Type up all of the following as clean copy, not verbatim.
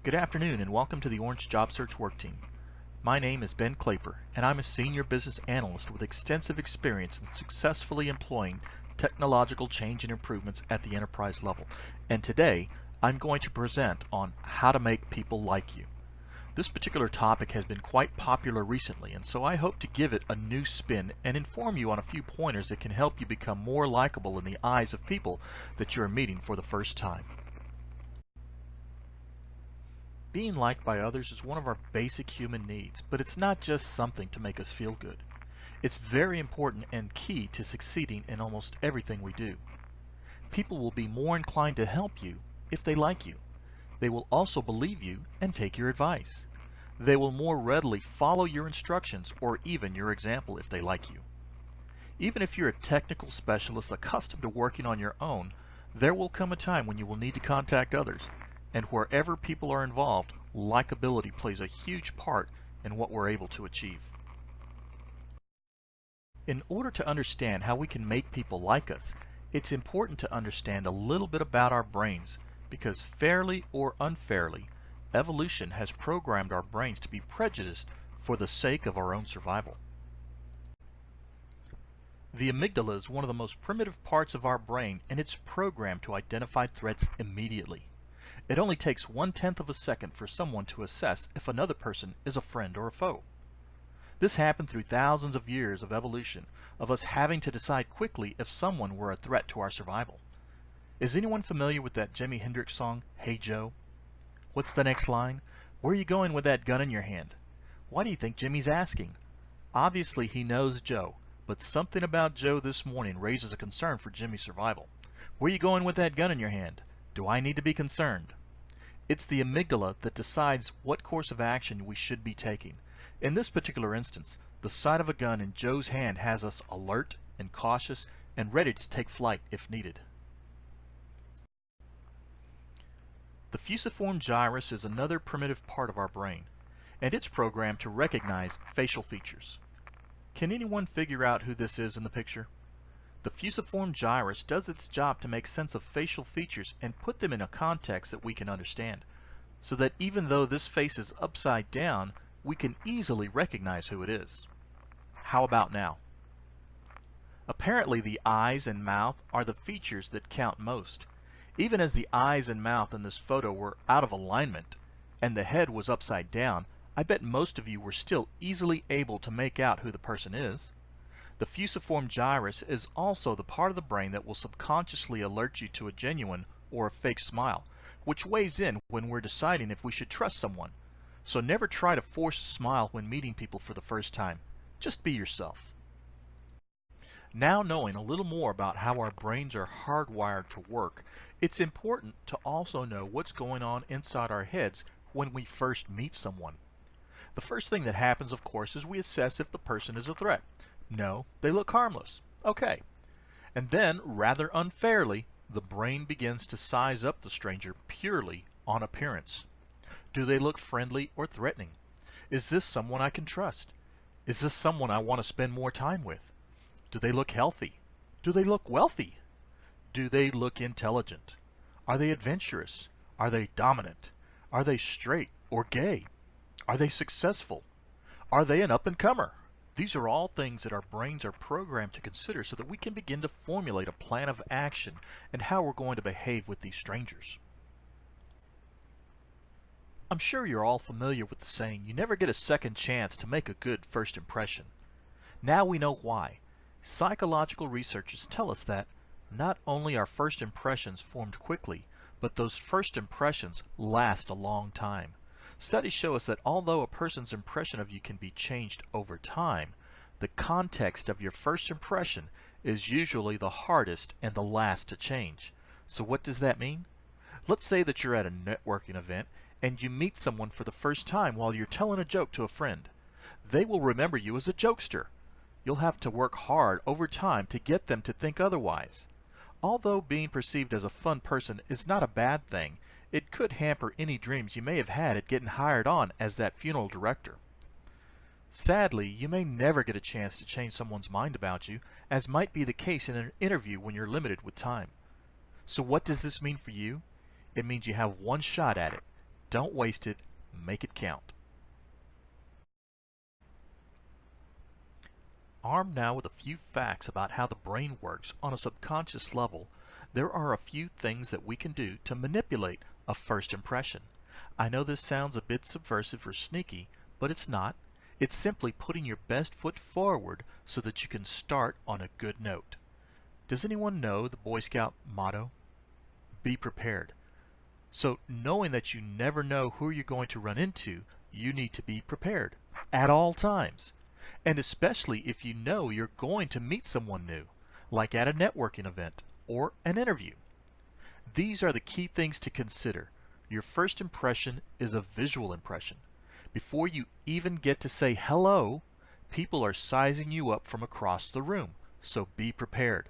Good afternoon and welcome to the Orange Job Search Work Team. My name is Ben Claper and I'm a senior business analyst with extensive experience in successfully employing technological change and improvements at the enterprise level. And today I'm going to present on how to make people like you. This particular topic has been quite popular recently, and so I hope to give it a new spin and inform you on a few pointers that can help you become more likable in the eyes of people that you're meeting for the first time. Being liked by others is one of our basic human needs, but it's not just something to make us feel good. It's very important and key to succeeding in almost everything we do. People will be more inclined to help you if they like you. They will also believe you and take your advice. They will more readily follow your instructions or even your example if they like you. Even if you're a technical specialist accustomed to working on your own, there will come a time when you will need to contact others. And wherever people are involved, likability plays a huge part in what we're able to achieve. In order to understand how we can make people like us, it's important to understand a little bit about our brains, because fairly or unfairly, evolution has programmed our brains to be prejudiced for the sake of our own survival. The amygdala is one of the most primitive parts of our brain, and it's programmed to identify threats immediately. It only takes 1/10 of a second for someone to assess if another person is a friend or a foe. This happened through thousands of years of evolution, of us having to decide quickly if someone were a threat to our survival. Is anyone familiar with that Jimi Hendrix song, Hey Joe? What's the next line? Where are you going with that gun in your hand? Why do you think Jimmy's asking? Obviously he knows Joe, but something about Joe this morning raises a concern for Jimmy's survival. Where are you going with that gun in your hand? Do I need to be concerned? It's the amygdala that decides what course of action we should be taking. In this particular instance, the sight of a gun in Joe's hand has us alert and cautious and ready to take flight if needed. The fusiform gyrus is another primitive part of our brain, and it's programmed to recognize facial features. Can anyone figure out who this is in the picture? The fusiform gyrus does its job to make sense of facial features and put them in a context that we can understand, so that even though this face is upside down, we can easily recognize who it is. How about now? Apparently the eyes and mouth are the features that count most. Even as the eyes and mouth in this photo were out of alignment and the head was upside down, I bet most of you were still easily able to make out who the person is. The fusiform gyrus is also the part of the brain that will subconsciously alert you to a genuine or a fake smile, which weighs in when we're deciding if we should trust someone. So never try to force a smile when meeting people for the first time. Just be yourself. Now, knowing a little more about how our brains are hardwired to work, it's important to also know what's going on inside our heads when we first meet someone. The first thing that happens, of course, is we assess if the person is a threat. No, they look harmless. Okay. And then, rather unfairly, the brain begins to size up the stranger purely on appearance. Do they look friendly or threatening? Is this someone I can trust? Is this someone I want to spend more time with? Do they look healthy? Do they look wealthy? Do they look intelligent? Are they adventurous? Are they dominant? Are they straight or gay? Are they successful? Are they an up-and-comer? These are all things that our brains are programmed to consider so that we can begin to formulate a plan of action and how we're going to behave with these strangers. I'm sure you're all familiar with the saying, you never get a second chance to make a good first impression. Now we know why. Psychological researchers tell us that not only are first impressions formed quickly, but those first impressions last a long time. Studies show us that although a person's impression of you can be changed over time, the context of your first impression is usually the hardest and the last to change. So what does that mean? Let's say that you're at a networking event and you meet someone for the first time while you're telling a joke to a friend. They will remember you as a jokester. You'll have to work hard over time to get them to think otherwise. Although being perceived as a fun person is not a bad thing, it could hamper any dreams you may have had at getting hired on as that funeral director. Sadly, you may never get a chance to change someone's mind about you, as might be the case in an interview when you're limited with time. So what does this mean for you? It means you have one shot at it. Don't waste it, make it count. Armed now with a few facts about how the brain works on a subconscious level, there are a few things that we can do to manipulate a first impression. I know this sounds a bit subversive or sneaky, but it's not. It's simply putting your best foot forward so that you can start on a good note. Does anyone know the Boy Scout motto? Be prepared. So knowing that you never know who you're going to run into, you need to be prepared at all times. And especially if you know you're going to meet someone new, like at a networking event or an interview. These are the key things to consider. Your first impression is a visual impression. Before you even get to say hello, people are sizing you up from across the room, so be prepared.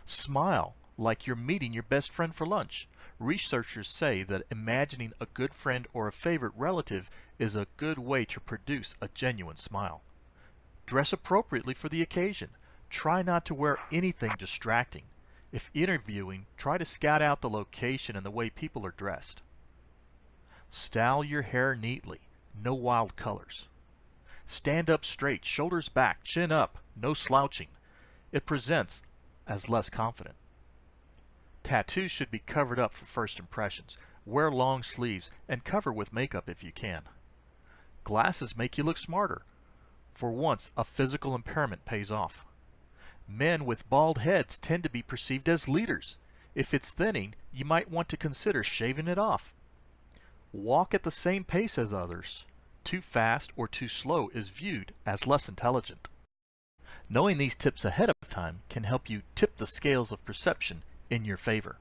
Smile like you're meeting your best friend for lunch. Researchers say that imagining a good friend or a favorite relative is a good way to produce a genuine smile. Dress appropriately for the occasion. Try not to wear anything distracting. If interviewing, try to scout out the location and the way people are dressed. Style your hair neatly. No wild colors. Stand up straight, shoulders back, chin up, no slouching. It presents as less confident. Tattoos should be covered up for first impressions. Wear long sleeves and cover with makeup if you can. Glasses make you look smarter. For once, a physical impairment pays off. Men with bald heads tend to be perceived as leaders. If it's thinning, you might want to consider shaving it off. Walk at the same pace as others. Too fast or too slow is viewed as less intelligent. Knowing these tips ahead of time can help you tip the scales of perception in your favor.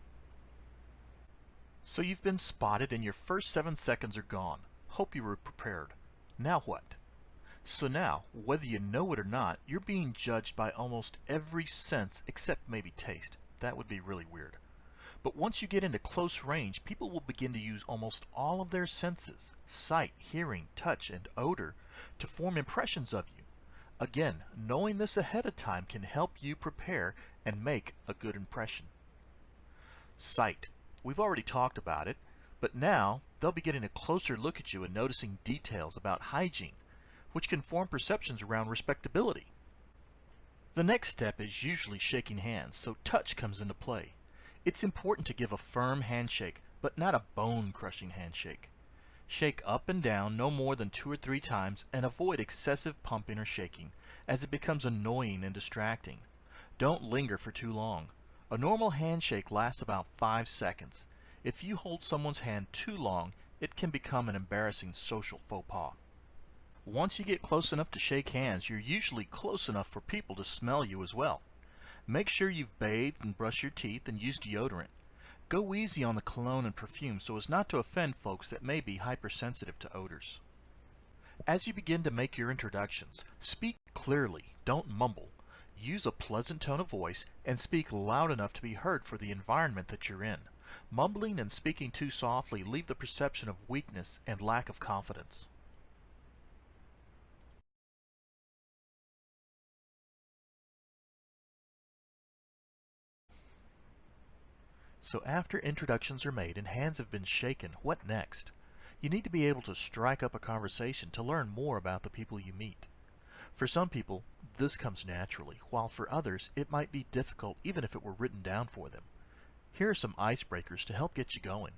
So you've been spotted and your first 7 seconds are gone. Hope you were prepared. Now what? So now, whether you know it or not, you're being judged by almost every sense except maybe taste. That would be really weird. But once you get into close range, people will begin to use almost all of their senses, sight, hearing, touch, and odor, to form impressions of you. Again, knowing this ahead of time can help you prepare and make a good impression. Sight. We've already talked about it, but now they'll be getting a closer look at you and noticing details about hygiene, which can form perceptions around respectability. The next step is usually shaking hands, so touch comes into play. It's important to give a firm handshake, but not a bone-crushing handshake. Shake up and down no more than 2 or 3 times and avoid excessive pumping or shaking, as it becomes annoying and distracting. Don't linger for too long. A normal handshake lasts about 5 seconds. If you hold someone's hand too long, it can become an embarrassing social faux pas. Once you get close enough to shake hands, you're usually close enough for people to smell you as well. Make sure you've bathed and brushed your teeth and used deodorant. Go easy on the cologne and perfume so as not to offend folks that may be hypersensitive to odors. As you begin to make your introductions, speak clearly, don't mumble. Use a pleasant tone of voice and speak loud enough to be heard for the environment that you're in. Mumbling and speaking too softly leave the perception of weakness and lack of confidence. So after introductions are made and hands have been shaken, what next? You need to be able to strike up a conversation to learn more about the people you meet. For some people, this comes naturally, while for others, it might be difficult even if it were written down for them. Here are some icebreakers to help get you going.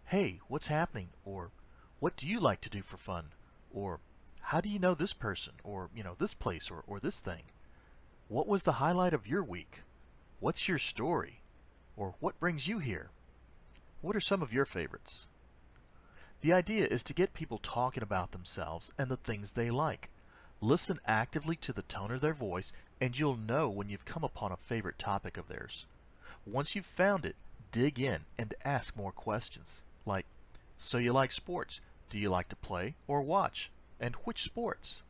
Hey, what's happening? Or, what do you like to do for fun? Or, how do you know this person? Or, this place or this thing? What was the highlight of your week? What's your story? Or what brings you here? What are some of your favorites? The idea is to get people talking about themselves and the things they like. Listen actively to the tone of their voice and you'll know when you've come upon a favorite topic of theirs. Once you've found it, dig in and ask more questions. Like, so you like sports? Do you like to play or watch? And which sports?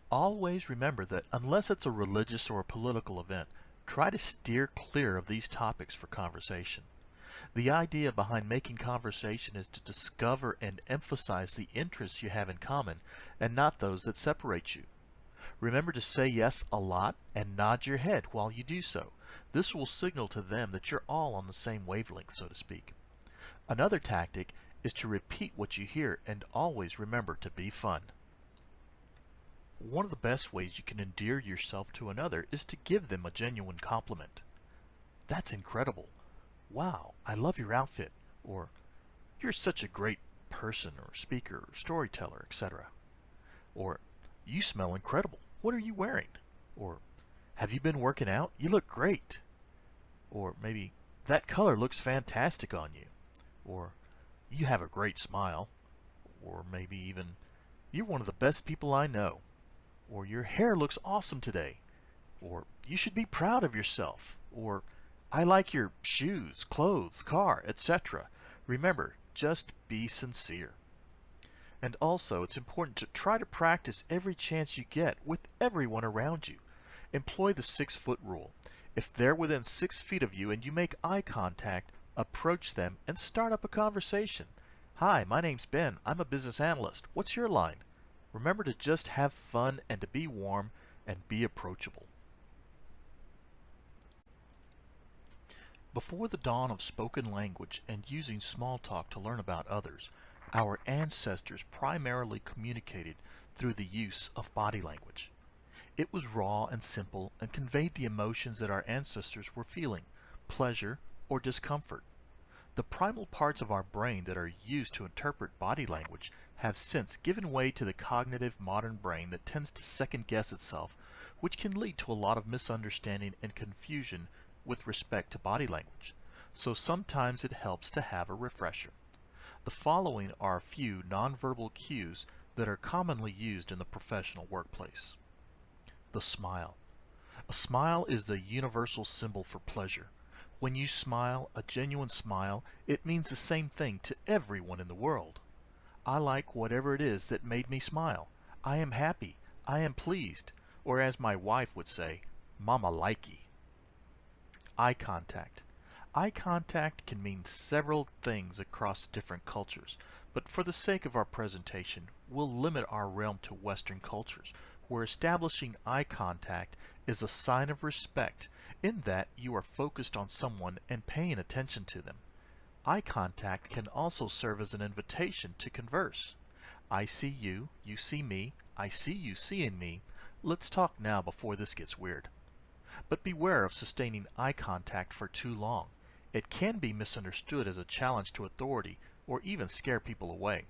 Always remember that unless it's a religious or a political event, try to steer clear of these topics for conversation. The idea behind making conversation is to discover and emphasize the interests you have in common and not those that separate you. Remember to say yes a lot and nod your head while you do so. This will signal to them that you're all on the same wavelength, so to speak. Another tactic is to repeat what you hear and always remember to be fun. One of the best ways you can endear yourself to another is to give them a genuine compliment. "That's incredible." "Wow, I love your outfit." Or, "You're such a great person or speaker or storyteller," etc. Or, "You smell incredible. What are you wearing?" Or, "Have you been working out? You look great." Or maybe, "That color looks fantastic on you." Or, "You have a great smile." Or maybe even, "You're one of the best people I know." Or, "Your hair looks awesome today." Or, "You should be proud of yourself." Or, "I like your shoes, clothes, car, etc." Remember, just be sincere. And also, it's important to try to practice every chance you get with everyone around you. Employ the 6-foot rule. If they're within 6 feet of you and you make eye contact, approach them and start up a conversation. "Hi, my name's Ben. I'm a business analyst. What's your line?" Remember to just have fun and to be warm and be approachable. Before the dawn of spoken language and using small talk to learn about others, our ancestors primarily communicated through the use of body language. It was raw and simple and conveyed the emotions that our ancestors were feeling, pleasure or discomfort. The primal parts of our brain that are used to interpret body language have since given way to the cognitive modern brain that tends to second-guess itself, which can lead to a lot of misunderstanding and confusion with respect to body language. So sometimes it helps to have a refresher. The following are a few nonverbal cues that are commonly used in the professional workplace. The smile. A smile is the universal symbol for pleasure. When you smile, a genuine smile, it means the same thing to everyone in the world. "I like whatever it is that made me smile. I am happy. I am pleased." Or as my wife would say, "Mama likey." Eye contact. Eye contact can mean several things across different cultures, but for the sake of our presentation, we'll limit our realm to Western cultures, where establishing eye contact is a sign of respect in that you are focused on someone and paying attention to them. Eye contact can also serve as an invitation to converse. "I see you, you see me, I see you seeing me. Let's talk now before this gets weird." But beware of sustaining eye contact for too long. It can be misunderstood as a challenge to authority or even scare people away.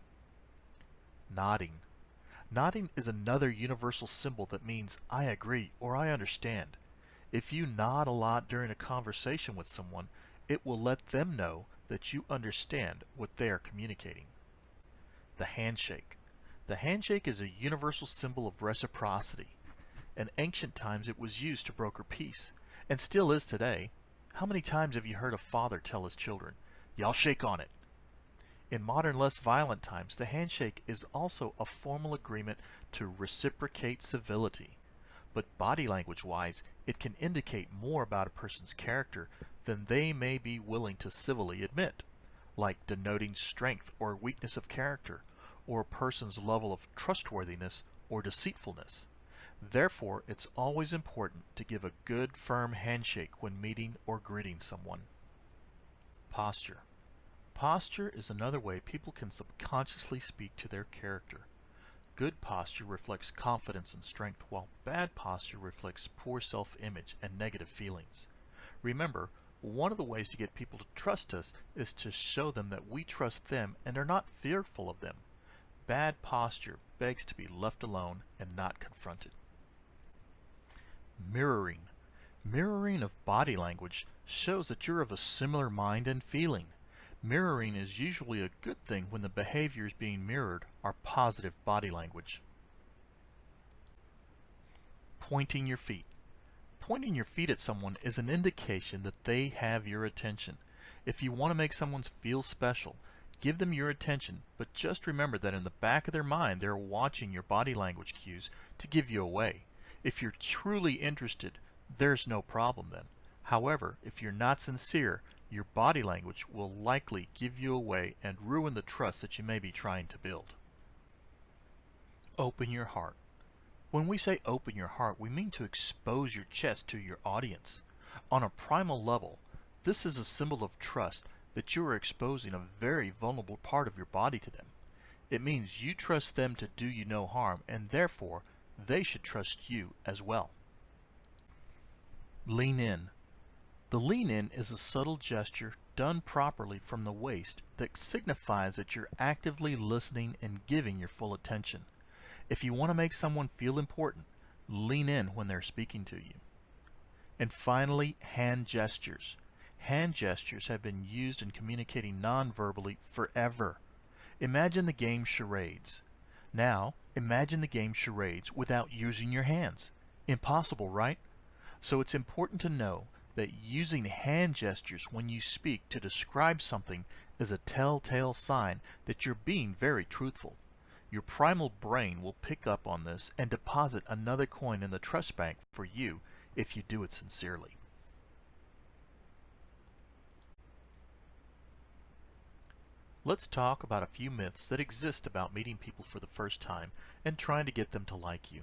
Nodding. Nodding is another universal symbol that means "I agree" or "I understand." If you nod a lot during a conversation with someone, it will let them know that you understand what they are communicating. The handshake. The handshake is a universal symbol of reciprocity. In ancient times it was used to broker peace, and still is today. How many times have you heard a father tell his children, "Y'all shake on it"? In modern, less violent times, the handshake is also a formal agreement to reciprocate civility. But body language-wise, it can indicate more about a person's character than they may be willing to civilly admit, like denoting strength or weakness of character, or a person's level of trustworthiness or deceitfulness. Therefore, it's always important to give a good, firm handshake when meeting or greeting someone. Posture. Posture is another way people can subconsciously speak to their character. Good posture reflects confidence and strength, while bad posture reflects poor self-image and negative feelings. Remember, one of the ways to get people to trust us is to show them that we trust them and are not fearful of them. Bad posture begs to be left alone and not confronted. Mirroring. Mirroring of body language shows that you're of a similar mind and feeling. Mirroring is usually a good thing when the behaviors being mirrored are positive body language. Pointing your feet. Pointing your feet at someone is an indication that they have your attention. If you want to make someone feel special, give them your attention, but just remember that in the back of their mind they're watching your body language cues to give you away. If you're truly interested, there's no problem then. However, if you're not sincere, your body language will likely give you away and ruin the trust that you may be trying to build. Open your heart. When we say open your heart, we mean to expose your chest to your audience. On a primal level, this is a symbol of trust that you are exposing a very vulnerable part of your body to them. It means you trust them to do you no harm, and therefore they should trust you as well. Lean in. The lean in is a subtle gesture done properly from the waist that signifies that you're actively listening and giving your full attention. If you want to make someone feel important, lean in when they're speaking to you. And finally, hand gestures. Hand gestures have been used in communicating non-verbally forever. Imagine the game charades. Now, imagine the game charades without using your hands. Impossible, right? So it's important to know that using hand gestures when you speak to describe something is a telltale sign that you're being very truthful. Your primal brain will pick up on this and deposit another coin in the trust bank for you if you do it sincerely. Let's talk about a few myths that exist about meeting people for the first time and trying to get them to like you.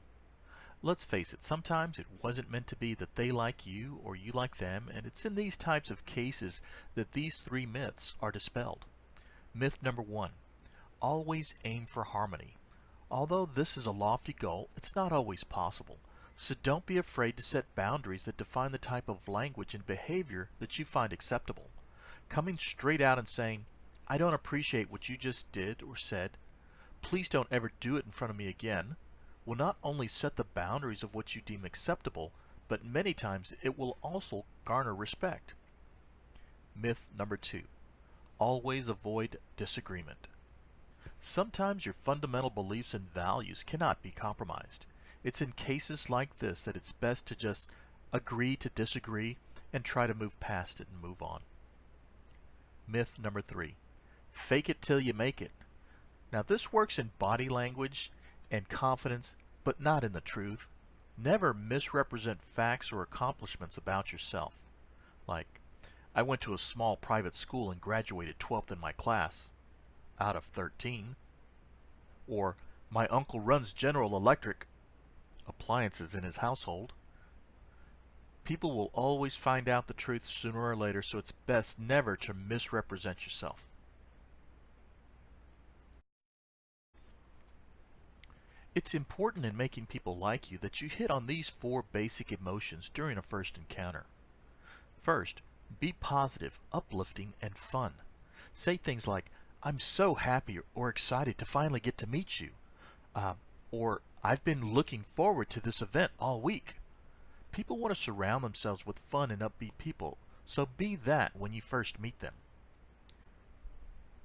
Let's face it, sometimes it wasn't meant to be that they like you or you like them, and it's in these types of cases that these three myths are dispelled. Myth number 1. Always aim for harmony. Although this is a lofty goal, it's not always possible. So don't be afraid to set boundaries that define the type of language and behavior that you find acceptable. Coming straight out and saying, "I don't appreciate what you just did or said. Please don't ever do it in front of me again," will not only set the boundaries of what you deem acceptable, but many times it will also garner respect. Myth number 2. Always avoid disagreement. Sometimes your fundamental beliefs and values cannot be compromised. It's in cases like this that it's best to just agree to disagree and try to move past it and move on. Myth number 3. Fake it till you make it. Now this works in body language and confidence, but not in the truth. Never misrepresent facts or accomplishments about yourself. Like, "I went to a small private school and graduated 12th in my class out of 13. Or, "My uncle runs General Electric appliances in his household." People will always find out the truth sooner or later, so it's best never to misrepresent yourself. It's important in making people like you that you hit on these 4 basic emotions during a first encounter. First, be positive, uplifting, and fun. Say things like, "I'm so happy or excited to finally get to meet you," or "I've been looking forward to this event all week." People want to surround themselves with fun and upbeat people, so be that when you first meet them.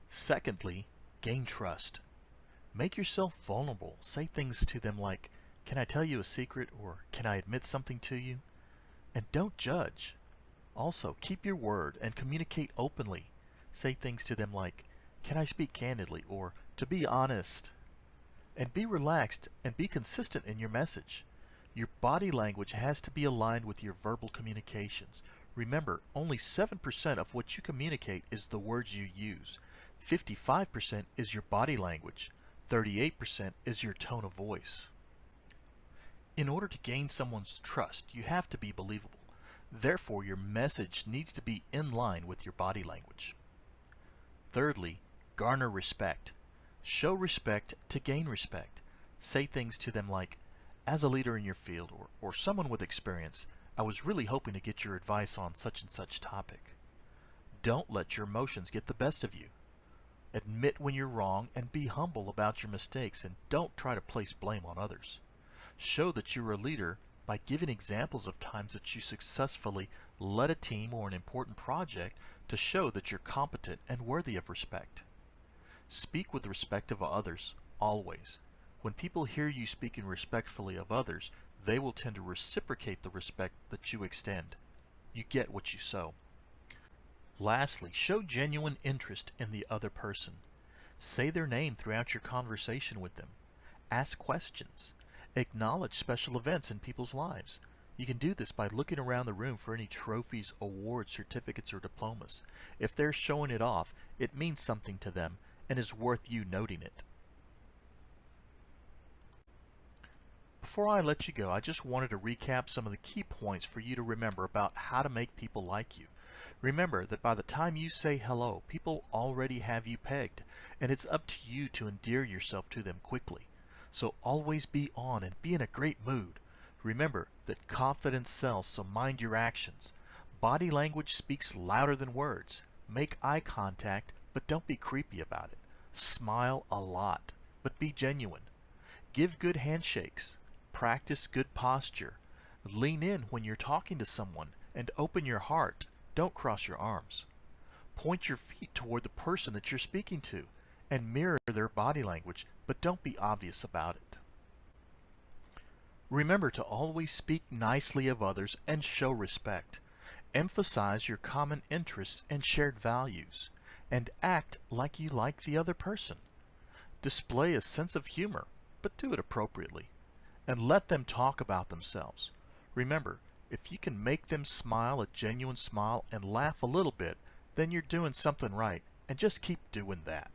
Secondly, gain trust. Make yourself vulnerable. Say things to them like, "Can I tell you a secret?" or "Can I admit something to you?" And don't judge. Also, keep your word and communicate openly. Say things to them like, "Can I speak candidly?" or "To be honest." And be relaxed and be consistent in your message. Your body language has to be aligned with your verbal communications. Remember, only 7% of what you communicate is the words you use. 55% is your body language. 38% is your tone of voice. In order to gain someone's trust, you have to be believable. Therefore, your message needs to be in line with your body language. Thirdly, garner respect. Show respect to gain respect. Say things to them like, "As a leader in your field," or "Someone with experience, I was really hoping to get your advice on such and such topic." Don't let your emotions get the best of you. Admit when you're wrong and be humble about your mistakes, and don't try to place blame on others. Show that you're a leader by giving examples of times that you successfully led a team or an important project to show that you're competent and worthy of respect. Speak with respect of others, always. When people hear you speaking respectfully of others, they will tend to reciprocate the respect that you extend. You get what you sow. Lastly, show genuine interest in the other person. Say their name throughout your conversation with them. Ask questions. Acknowledge special events in people's lives. You can do this by looking around the room for any trophies, awards, certificates, or diplomas. If they're showing it off, it means something to them and is worth you noting it. Before I let you go, I just wanted to recap some of the key points for you to remember about how to make people like you. Remember that by the time you say hello, people already have you pegged, and it's up to you to endear yourself to them quickly. So always be on and be in a great mood. Remember that confidence sells, so mind your actions. Body language speaks louder than words. Make eye contact, but don't be creepy about it. Smile a lot, but be genuine. Give good handshakes. Practice good posture. Lean in when you're talking to someone and open your heart. Don't cross your arms. Point your feet toward the person that you're speaking to and mirror their body language, but don't be obvious about it. Remember to always speak nicely of others and show respect. Emphasize your common interests and shared values, and act like you like the other person. Display a sense of humor, but do it appropriately, and let them talk about themselves. Remember, if you can make them smile a genuine smile and laugh a little bit, then you're doing something right, and just keep doing that.